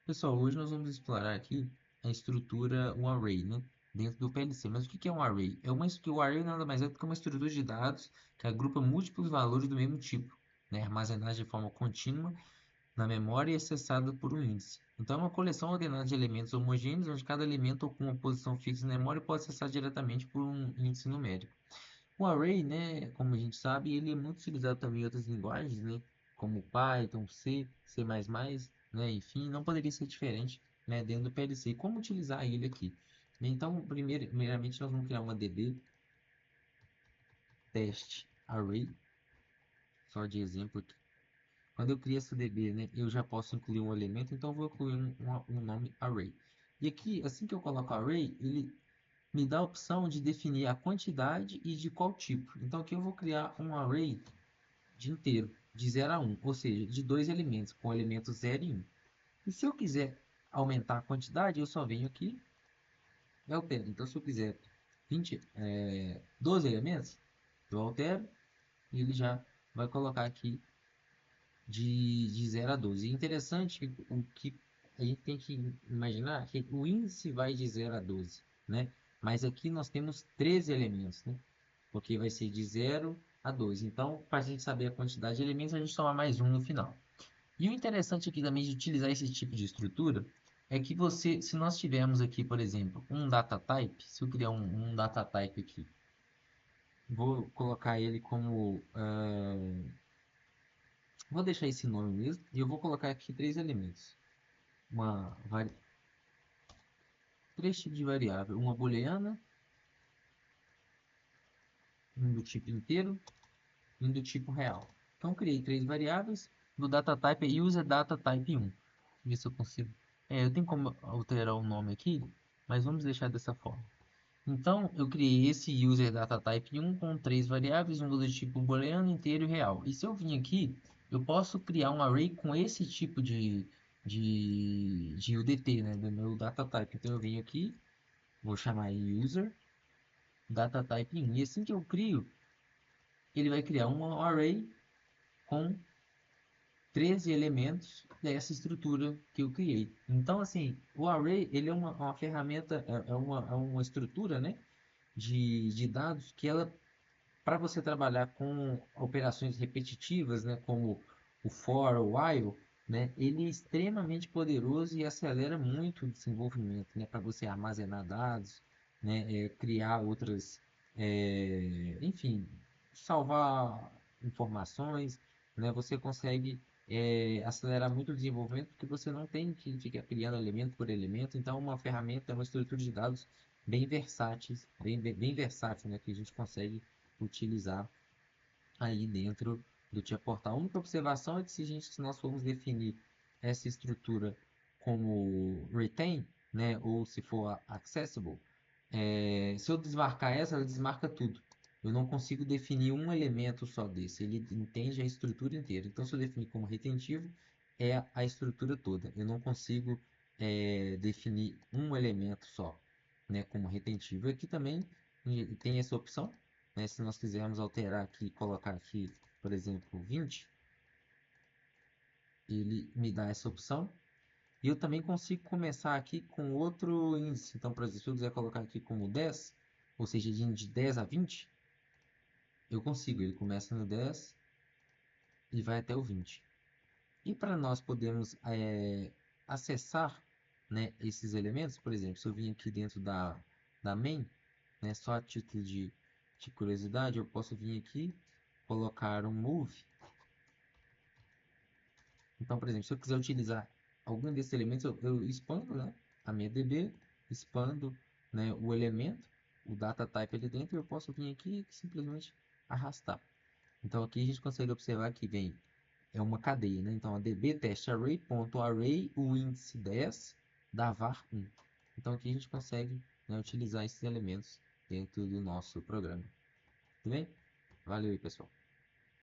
Pessoal, hoje nós vamos explorar aqui a estrutura, um array, né? Dentro do PLC. Mas o que é um array? O array nada mais é do que uma estrutura de dados que agrupa múltiplos valores do mesmo tipo, né? Armazenados de forma contínua na memória e acessada por um índice. Então, é uma coleção ordenada de elementos homogêneos, onde cada elemento ocupa uma posição fixa na memória e pode acessar diretamente por um índice numérico. O array, né, como a gente sabe, ele é muito utilizado também em outras linguagens, né, como Python, C, C++, né, enfim, não poderia ser diferente, né, dentro do PLC. Como utilizar ele aqui? Então, primeiramente, nós vamos criar uma DB test array, só de exemplo aqui. Quando eu crio essa DB, né, eu já posso incluir um elemento, então eu vou incluir um nome array. E aqui, assim que eu coloco array, ele me dá a opção de definir a quantidade e de qual tipo. Então aqui eu vou criar um array de inteiro, de 0 a 1, ou seja, de dois elementos, com elementos 0 e 1. E se eu quiser aumentar a quantidade, eu só venho aqui e altero. Então, se eu quiser 12 elementos, eu altero e ele já vai colocar aqui de 0 a 12. E interessante o que a gente tem que imaginar que o índice vai de 0 a 12, né? Mas aqui nós temos 13 elementos, né? Porque vai ser de 0 a 12. Então, para a gente saber a quantidade de elementos, a gente toma mais um no final. E o interessante aqui também de utilizar esse tipo de estrutura é que você, se nós tivermos aqui, por exemplo, um data type, se eu criar um data type aqui, vou colocar ele como, vou deixar esse nome mesmo, e eu vou colocar aqui três elementos, três tipos de variável, uma booleana, um do tipo inteiro e um do tipo real. Então criei três variáveis do data type é userDataType1. Ver se eu consigo. Eu tenho como alterar o nome aqui, mas vamos deixar dessa forma. Então, eu criei esse userDataType1 com três variáveis, um do tipo booleano, inteiro e real. E se eu vim aqui, eu posso criar um array com esse tipo de UDT, né, do meu datatype. Então, eu venho aqui, vou chamar userDataType1. E assim que eu crio, ele vai criar um array com 13 elementos dessa estrutura que eu criei. Então, assim, o array ele é uma ferramenta, é uma estrutura, né, de dados que ela, para você trabalhar com operações repetitivas, né, como o for, o while, né, ele é extremamente poderoso e acelera muito o desenvolvimento, né, para você armazenar dados, né, criar outras, enfim, salvar informações, né, você consegue acelerar muito o desenvolvimento porque você não tem que ficar criando elemento por elemento, então é uma ferramenta, é uma estrutura de dados bem versáteis, bem versátil, né, que a gente consegue utilizar aí dentro do Tia Portal. A única observação é que se nós formos definir essa estrutura como retain, né, ou se for accessible, se eu desmarcar essa, ela desmarca tudo. Eu não consigo definir um elemento só desse, ele entende a estrutura inteira. Então, se eu definir como retentivo, é a estrutura toda. Eu não consigo definir um elemento só, né, como retentivo. Aqui também tem essa opção, né, se nós quisermos alterar aqui, colocar aqui, por exemplo, 20, ele me dá essa opção. E eu também consigo começar aqui com outro índice. Então, por exemplo, se eu quiser colocar aqui como 10, ou seja, de 10 a 20, eu consigo. Ele começa no 10 e vai até o 20. E para nós podermos acessar, né, esses elementos, por exemplo, se eu vim aqui dentro da main, né, só a título de curiosidade, eu posso vir aqui, colocar um move. Então, por exemplo, se eu quiser utilizar algum desses elementos, eu expando, né, a minha DB, expando, né, o elemento, o data type ali dentro, e eu posso vir aqui e simplesmente arrastar. Então aqui a gente consegue observar que vem é uma cadeia, né? Então a DB test array ponto array o índice 10 da var 1. Então aqui a gente consegue, né, utilizar esses elementos dentro do nosso programa. Tudo bem? Valeu aí, pessoal.